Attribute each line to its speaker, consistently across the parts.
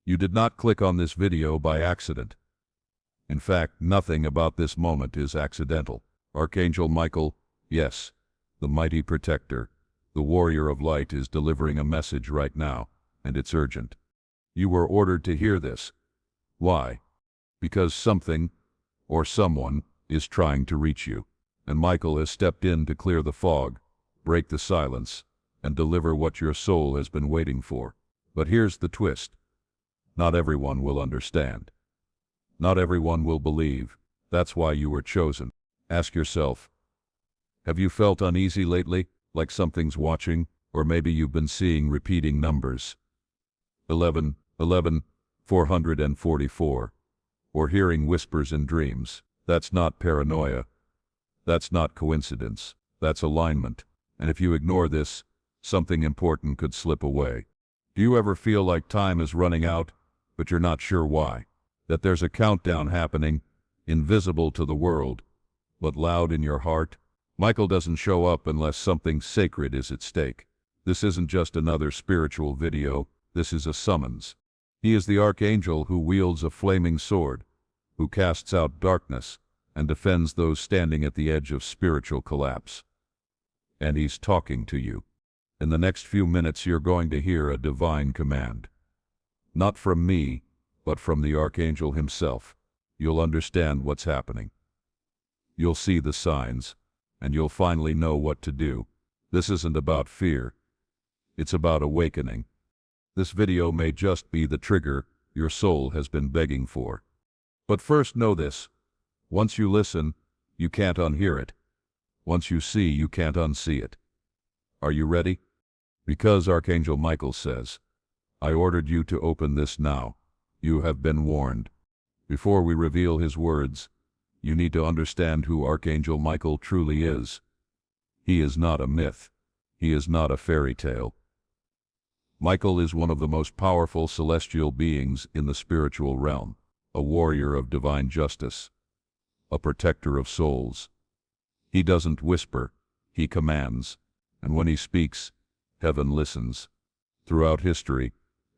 Speaker 1: You did not click on this video by accident. In fact, nothing about this moment is accidental. Archangel Michael, yes, the mighty protector, the warrior of light, is delivering a message right now, and it's urgent. You were ordered to hear this. Why? Because something, or someone, is trying to reach you, and Michael has stepped in to clear the fog, break the silence, and deliver what your soul has been waiting for. But here's the twist. Not everyone will understand. Not everyone will believe. That's why you were chosen. Ask yourself, have you felt uneasy lately, like something's watching? Or maybe you've been seeing repeating numbers. 11, 11, 444. Or hearing whispers in dreams. That's not paranoia. That's not coincidence. That's alignment. And if you ignore this, something important could slip away. Do you ever feel like time is running out, but you're not sure why? That there's a countdown happening, invisible to the world, but loud in your heart? Michael doesn't show up unless something sacred is at stake. This isn't just another spiritual video, this is a summons. He is the Archangel who wields a flaming sword, who casts out darkness and defends those standing at the edge of spiritual collapse. And he's talking to you. In the next few minutes you're going to hear a divine command. Not from me, but from the Archangel himself. You'll understand what's happening. You'll see the signs, and you'll finally know what to do. This isn't about fear. It's about awakening. This video may just be the trigger your soul has been begging for. But first know this. Once you listen, you can't unhear it. Once you see, you can't unsee it. Are you ready? Because Archangel Michael says, I ordered you to open this now. You have been warned. Before we reveal his words, you need to understand who Archangel Michael truly is. He is not a myth. He is not a fairy tale. Michael is one of the most powerful celestial beings in the spiritual realm, a warrior of divine justice, a protector of souls. He doesn't whisper, he commands, and when he speaks, heaven listens. Throughout history,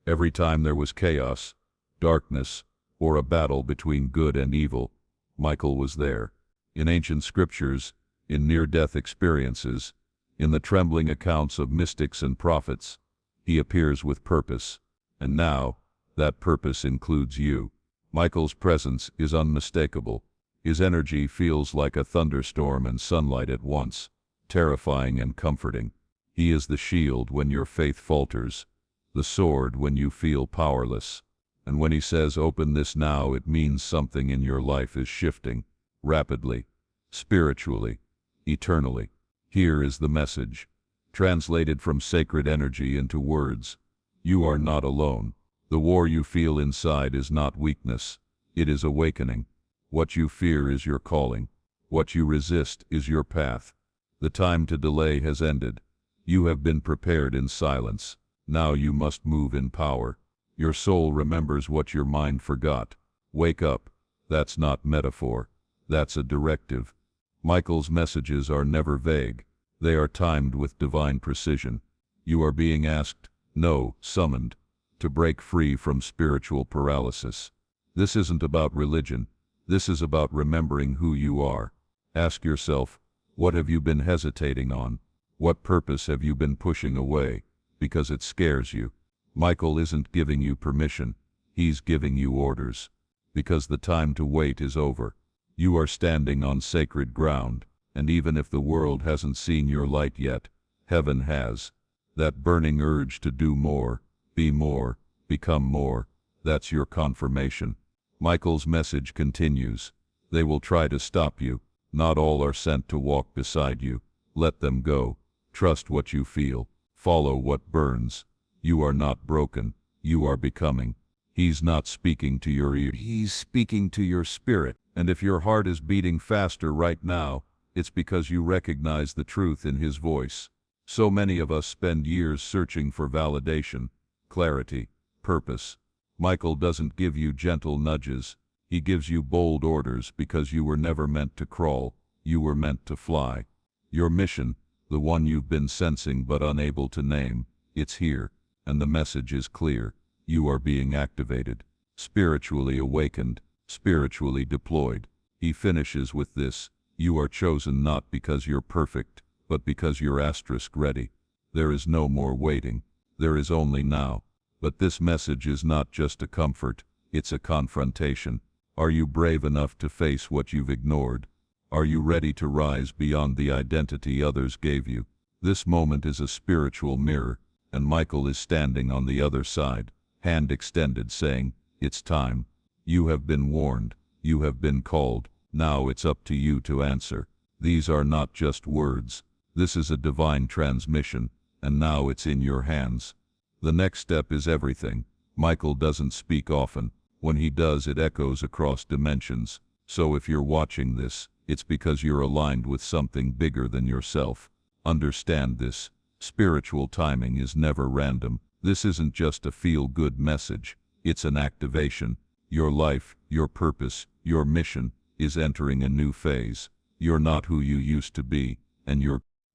Speaker 1: every time there was chaos, darkness, or a battle between good and evil, Michael was there. In ancient scriptures, in near-death experiences, in the trembling accounts of mystics and prophets, he appears with purpose. And now, that purpose includes you. Michael's presence is unmistakable. His energy feels like a thunderstorm and sunlight at once, terrifying and comforting. He is the shield when your faith falters, the sword when you feel powerless. And when he says open this now, it means something in your life is shifting, rapidly, spiritually, eternally. Here is the message, translated from sacred energy into words. You are not alone. The war you feel inside is not weakness, it is awakening. What you fear is your calling. What you resist is your path. The time to delay has ended. You have been prepared in silence. Now you must move in power. Your soul remembers what your mind forgot. Wake up. That's not metaphor. That's a directive. Michael's messages are never vague. They are timed with divine precision. You are being asked, no, summoned, to break free from spiritual paralysis. This isn't about religion. This is about remembering who you are. Ask yourself, what have you been hesitating on? What purpose have you been pushing away? Because it scares you. Michael isn't giving you permission. He's giving you orders. Because the time to wait is over. You are standing on sacred ground, and even if the world hasn't seen your light yet, heaven has. That burning urge to do more, be more, become more, that's your confirmation. Michael's message continues. They will try to stop you. Not all are sent to walk beside you. Let them go. Trust what you feel. Follow what burns. You are not broken. You are becoming. He's not speaking to your ear. He's speaking to your spirit. And if your heart is beating faster right now, it's because you recognize the truth in his voice. So many of us spend years searching for validation, clarity, purpose. Michael doesn't give you gentle nudges. He gives you bold orders because you were never meant to crawl. You were meant to fly. Your mission, the one you've been sensing but unable to name, it's here, and the message is clear. You are being activated, spiritually awakened, spiritually deployed. He finishes with this: you are chosen not because you're perfect, but because you're ready. There is no more waiting. There is only now. But this message is not just a comfort, it's a confrontation. Are you brave enough to face what you've ignored? Are you ready to rise beyond the identity others gave you? This moment is a spiritual mirror, and Michael is standing on the other side, hand extended, saying, "It's time. You have been warned. You have been called. Now it's up to you to answer." These are not just words. This is a divine transmission, and now it's in your hands. The next step is everything. Michael doesn't speak often. When he does, it echoes across dimensions. So if you're watching this, it's because you're aligned with something bigger than yourself. Understand this. Spiritual timing is never random. This isn't just a feel-good message. It's an activation. Your life, your purpose, your mission is entering a new phase. You're not who you used to be, and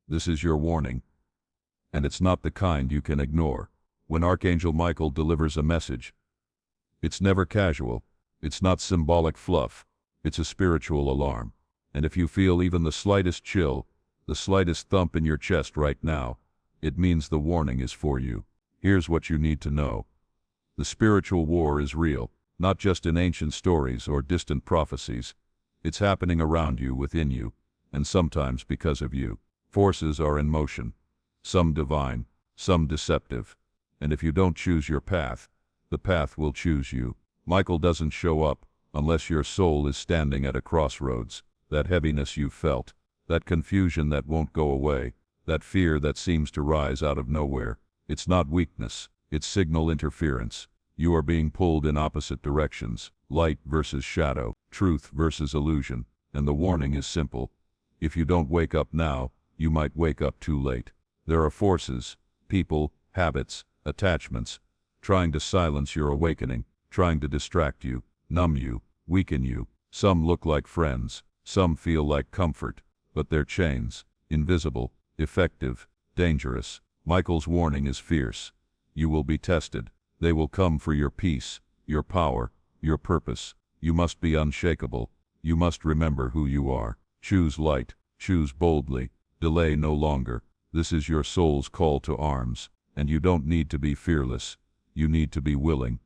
Speaker 1: this is your warning. And it's not the kind you can ignore. When Archangel Michael delivers a message, it's never casual. It's not symbolic fluff. It's a spiritual alarm. And if you feel even the slightest chill, the slightest thump in your chest right now, it means the warning is for you. Here's what you need to know. The spiritual war is real, not just in ancient stories or distant prophecies. It's happening around you, within you, and sometimes because of you. Forces are in motion, some divine, some deceptive. And if you don't choose your path, the path will choose you. Michael doesn't show up unless your soul is standing at a crossroads. That heaviness you've felt, that confusion that won't go away, that fear that seems to rise out of nowhere. It's not weakness, it's signal interference. You are being pulled in opposite directions, light versus shadow, truth versus illusion, and the warning is simple. If you don't wake up now, you might wake up too late. There are forces, people, habits, attachments, trying to silence your awakening, trying to distract you, numb you, weaken you. Some look like friends, some feel like comfort, but they're chains, invisible, effective, dangerous. Michael's warning is fierce. You will be tested. They will come for your peace, your power, your purpose. You must be unshakable. You must remember who you are. Choose light, choose boldly, delay no longer. This is your soul's call to arms, and you don't need to be fearless. You need to be willing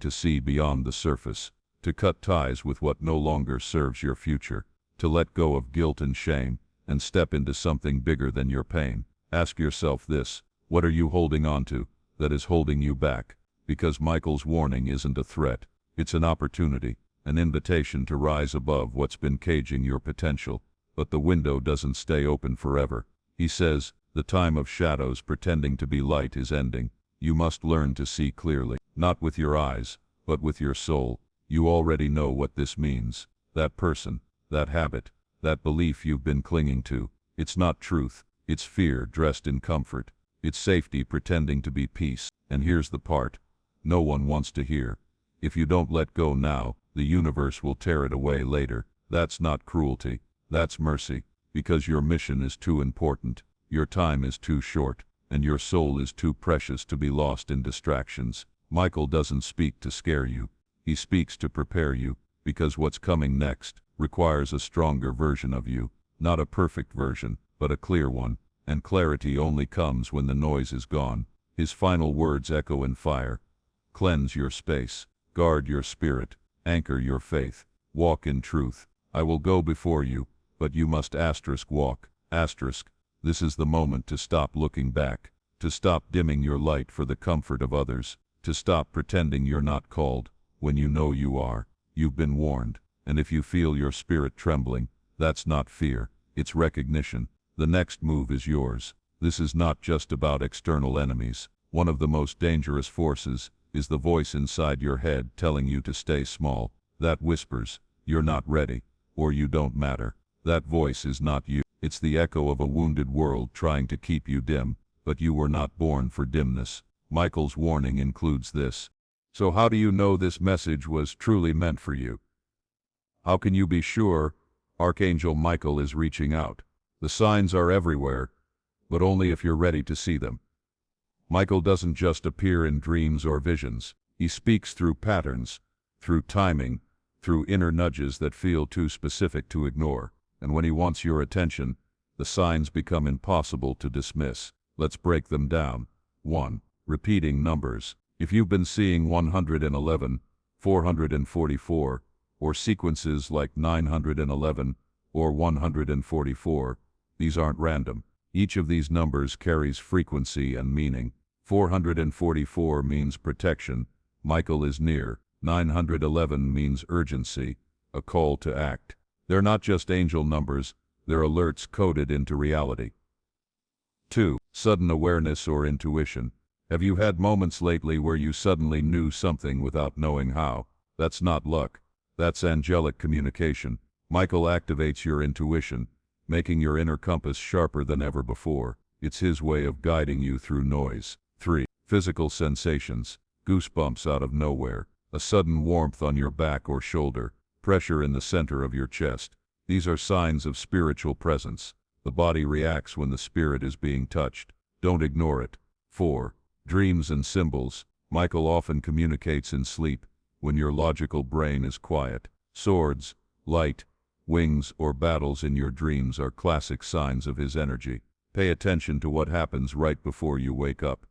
Speaker 1: to see beyond the surface, to cut ties with what no longer serves your future, to let go of guilt and shame, and step into something bigger than your pain. Ask yourself this: what are you holding on to that is holding you back? Because Michael's warning isn't a threat, it's an opportunity, an invitation to rise above what's been caging your potential. But the window doesn't stay open forever. He says, the time of shadows pretending to be light is ending. You must learn to see clearly, not with your eyes, but with your soul. You already know what this means. That person, that habit, that belief you've been clinging to, it's not truth, it's fear dressed in comfort. It's safety pretending to be peace. And here's the part no one wants to hear. If you don't let go now, the universe will tear it away later. That's not cruelty, that's mercy, because your mission is too important, your time is too short, and your soul is too precious to be lost in distractions. Michael doesn't speak to scare you. He speaks to prepare you, because what's coming next requires a stronger version of you. Not a perfect version, but a clear one. And clarity only comes when the noise is gone. His final words echo in fire. Cleanse your space. Guard your spirit. Anchor your faith. Walk in truth. I will go before you, but you must walk. This is the moment to stop looking back, to stop dimming your light for the comfort of others, to stop pretending you're not called when you know you are. You've been warned, and if you feel your spirit trembling, that's not fear, it's recognition. The next move is yours. This is not just about external enemies. One of the most dangerous forces is the voice inside your head telling you to stay small. That whispers, you're not ready, or you don't matter. That voice is not you. It's the echo of a wounded world trying to keep you dim, but you were not born for dimness. Michael's warning includes this. So how do you know this message was truly meant for you? How can you be sure Archangel Michael is reaching out? The signs are everywhere, but only if you're ready to see them. Michael doesn't just appear in dreams or visions. He speaks through patterns, through timing, through inner nudges that feel too specific to ignore. And when he wants your attention, the signs become impossible to dismiss. Let's break them down. 1. Repeating numbers. If you've been seeing 111, 444, or sequences like 911 or 144, these aren't random. Each of these numbers carries frequency and meaning. 444 means protection. Michael is near. 911 means urgency, a call to act. They're not just angel numbers, they're alerts coded into reality. 2. Sudden awareness or intuition. Have you had moments lately where you suddenly knew something without knowing how? That's not luck. That's angelic communication. Michael activates your intuition, making your inner compass sharper than ever before. It's his way of guiding you through noise. 3. Physical sensations. Goosebumps out of nowhere. A sudden warmth on your back or shoulder. Pressure in the center of your chest. These are signs of spiritual presence. The body reacts when the spirit is being touched. Don't ignore it. 4. Dreams and symbols. Michael often communicates in sleep, when your logical brain is quiet. Swords, light, wings, or battles in your dreams are classic signs of his energy. Pay attention to what happens right before you wake up.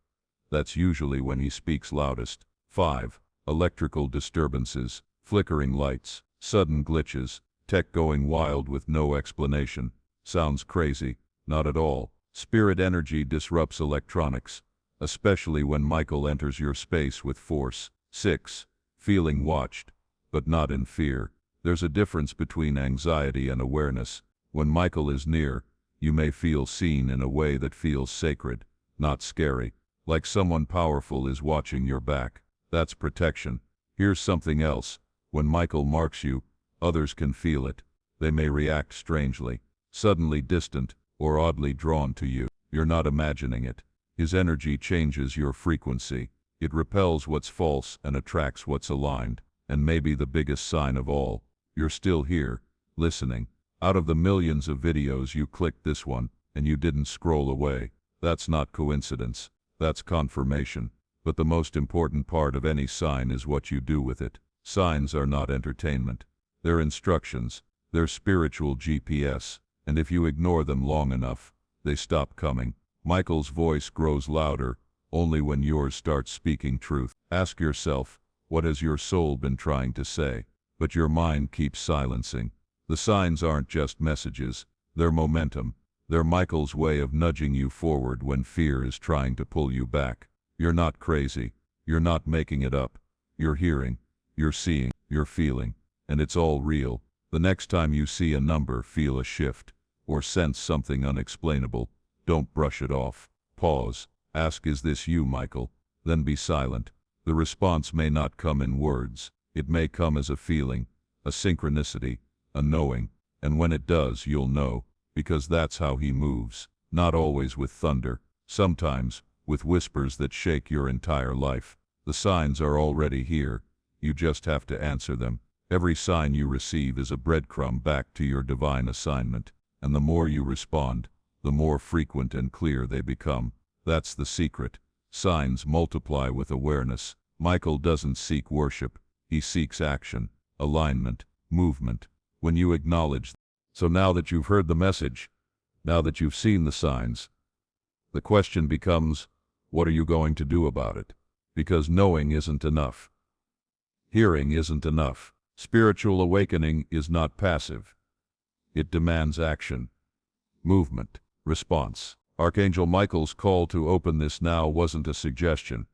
Speaker 1: That's usually when he speaks loudest. 5. Electrical disturbances, flickering lights, sudden glitches, tech going wild with no explanation. Sounds crazy, not at all. Spirit energy disrupts electronics, especially when Michael enters your space with force. 6. Feeling watched, but not in fear. There's a difference between anxiety and awareness. When Michael is near, you may feel seen in a way that feels sacred, not scary, like someone powerful is watching your back. That's protection. Here's something else. When Michael marks you, others can feel it. They may react strangely, suddenly distant, or oddly drawn to you. You're not imagining it. His energy changes your frequency. It repels what's false and attracts what's aligned. And maybe the biggest sign of all, you're still here, listening. Out of the millions of videos you clicked this one, and you didn't scroll away. That's not coincidence. That's confirmation. But the most important part of any sign is what you do with it. Signs are not entertainment. They're instructions. They're spiritual GPS. And if you ignore them long enough, they stop coming. Michael's voice grows louder only when yours starts speaking truth. Ask yourself, what has your soul been trying to say? But your mind keeps silencing. The signs aren't just messages. They're momentum. They're Michael's way of nudging you forward when fear is trying to pull you back. You're not crazy. You're not making it up. You're hearing. You're seeing. You're feeling. And it's all real. The next time you see a number, feel a shift, or sense something unexplainable, don't brush it off. Pause. Ask, is this you, Michael? Then be silent. The response may not come in words. It may come as a feeling, a synchronicity, a knowing. And when it does, you'll know, because that's how he moves. Not always with thunder. Sometimes, with whispers that shake your entire life. The signs are already here. You just have to answer them. Every sign you receive is a breadcrumb back to your divine assignment. And the more you respond, the more frequent and clear they become. That's the secret. Signs multiply with awareness. Michael doesn't seek worship. He seeks action, alignment, movement. When you acknowledge. So now that you've heard the message, now that you've seen the signs, the question becomes, what are you going to do about it? Because knowing isn't enough. Hearing isn't enough. Spiritual awakening is not passive. It demands action, movement, response. Archangel Michael's call to open this now wasn't a suggestion.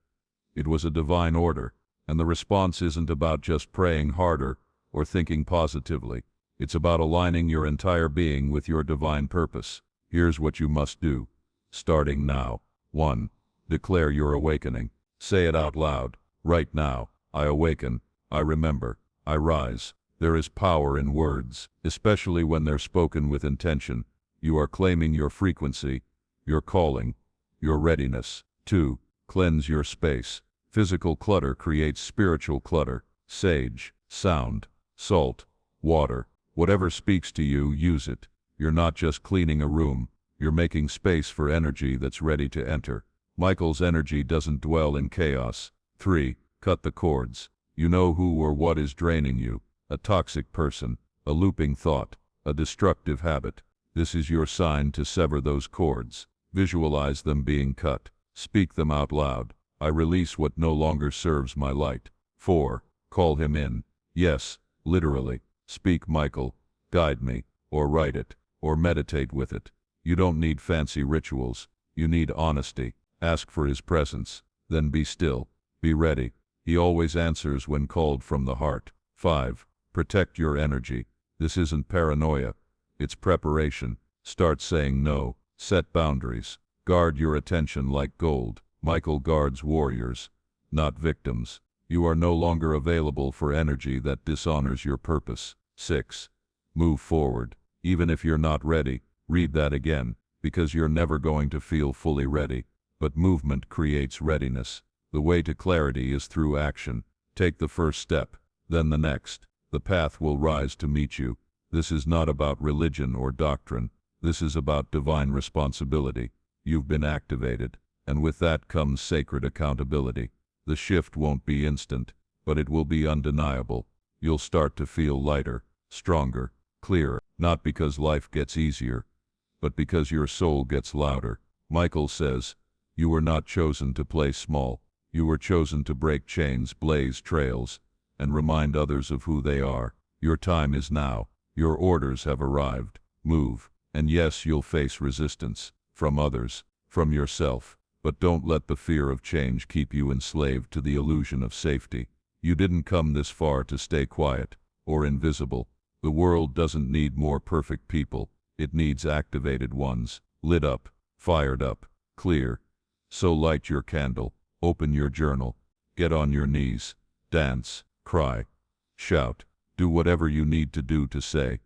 Speaker 1: It was a divine order, and the response isn't about just praying harder or thinking positively. It's about aligning your entire being with your divine purpose. Here's what you must do, starting now. 1. Declare your awakening. Say it out loud. Right now, I awaken, I remember, I rise. There is power in words, especially when they're spoken with intention. You are claiming your frequency, your calling, your readiness. 2. Cleanse your space. Physical clutter creates spiritual clutter. Sage, sound, salt, water. Whatever speaks to you, use it. You're not just cleaning a room. You're making space for energy that's ready to enter. Michael's energy doesn't dwell in chaos. 3. Cut the cords. You know who or what is draining you. A toxic person, a looping thought, a destructive habit. This is your sign to sever those cords. Visualize them being cut. Speak them out loud. I release what no longer serves my light. 4. Call him in. Yes, literally. Speak, Michael. Guide me. Or write it. Or meditate with it. You don't need fancy rituals. You need honesty. Ask for his presence. Then be still. Be ready. He always answers when called from the heart. 5. Protect your energy. This isn't paranoia. It's preparation. Start saying no. Set boundaries. Guard your attention like gold. Michael guards warriors, not victims. You are no longer available for energy that dishonors your purpose. 6. Move forward. Even if you're not ready, read that again, because you're never going to feel fully ready. But movement creates readiness. The way to clarity is through action. Take the first step, then the next. The path will rise to meet you. This is not about religion or doctrine. This is about divine responsibility. You've been activated, and with that comes sacred accountability. The shift won't be instant, but it will be undeniable. You'll start to feel lighter, stronger, clearer, not because life gets easier, but because your soul gets louder. Michael says, you were not chosen to play small. You were chosen to break chains, blaze trails, and remind others of who they are. Your time is now. Your orders have arrived. Move. And yes, you'll face resistance. From others, from yourself. But don't let the fear of change keep you enslaved to the illusion of safety. You didn't come this far to stay quiet or invisible. The world doesn't need more perfect people. It needs activated ones, lit up, fired up, clear. So light your candle, open your journal, get on your knees, dance, cry, shout, do whatever you need to do to say,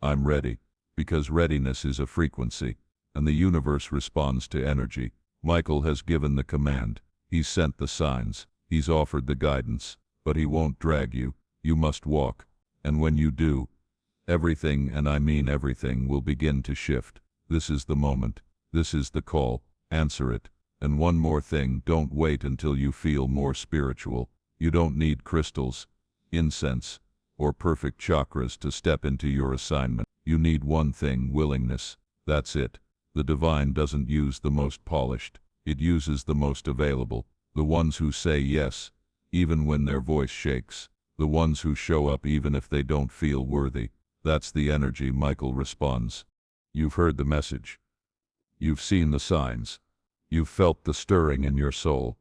Speaker 1: I'm ready, because readiness is a frequency, and the universe responds to energy. Michael has given the command, he's sent the signs, he's offered the guidance, but he won't drag you. You must walk, and when you do, everything, and I mean everything, will begin to shift. This is the moment. This is the call. Answer it. And one more thing, don't wait until you feel more spiritual. You don't need crystals, incense, or perfect chakras to step into your assignment. You need one thing, willingness. That's it. The divine doesn't use the most polished. It uses the most available. The ones who say yes, even when their voice shakes. The ones who show up even if they don't feel worthy. That's the energy. Michael responds. You've heard the message. You've seen the signs. You've felt the stirring in your soul.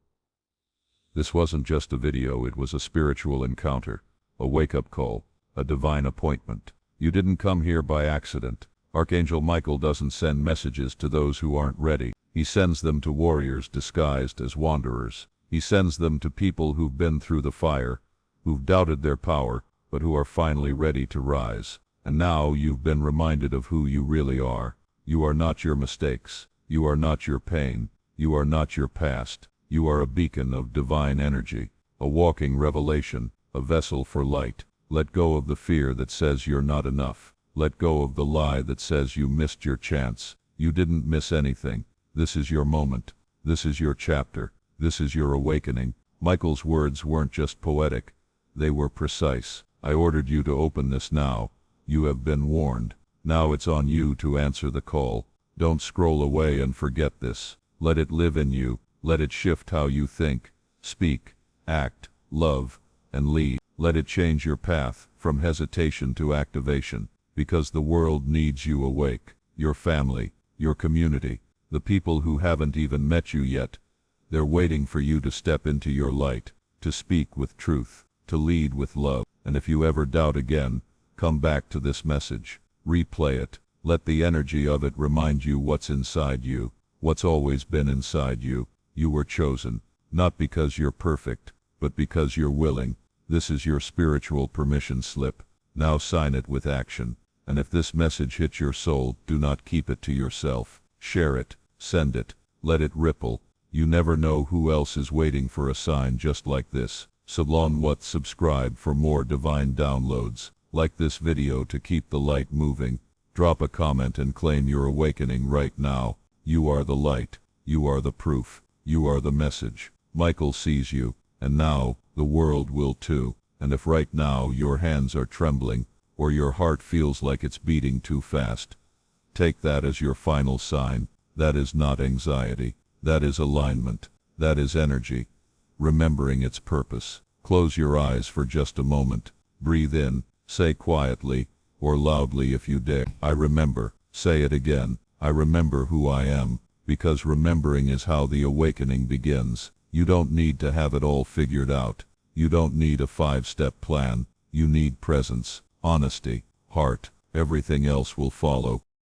Speaker 1: This wasn't just a video, it was a spiritual encounter, a wake-up call, a divine appointment. You didn't come here by accident. Archangel Michael doesn't send messages to those who aren't ready. He sends them to warriors disguised as wanderers. He sends them to people who've been through the fire, who've doubted their power, but who are finally ready to rise. And now you've been reminded of who you really are. You are not your mistakes. You are not your pain. You are not your past. You are a beacon of divine energy, a walking revelation, a vessel for light. Let go of the fear that says you're not enough. Let go of the lie that says you missed your chance. You didn't miss anything. This is your moment. This is your chapter. This is your awakening. Michael's words weren't just poetic. They were precise. I ordered you to open this now. You have been warned. Now it's on you to answer the call. Don't scroll away and forget this. Let it live in you. Let it shift how you think, speak, act, love, and lead. Let it change your path from hesitation to activation, because the world needs you awake. Your family, your community, the people who haven't even met you yet. They're waiting for you to step into your light, to speak with truth, to lead with love. And if you ever doubt again, come back to this message. Replay it. Let the energy of it remind you what's inside you, what's always been inside you. You were chosen, not because you're perfect, but because you're willing. This is your spiritual permission slip. Now sign it with action. And if this message hits your soul, do not keep it to yourself. Share it, send it, let it ripple. You never know who else is waiting for a sign just like this. Subscribe for more divine downloads. Like this video to keep the light moving. Drop a comment and claim your awakening right now. You are the light. You are the proof. You are the message. Michael sees you, and now, the world will too. And if right now your hands are trembling, or your heart feels like it's beating too fast, take that as your final sign. That is not anxiety. That is alignment. That is energy, remembering its purpose. Close your eyes for just a moment. Breathe in. Say quietly, or loudly if you dare, I remember. Say it again. I remember who I am, because remembering is how the awakening begins. You don't need to have it all figured out. You don't need a 5-step plan. You need presence, honesty, heart. Everything else will follow.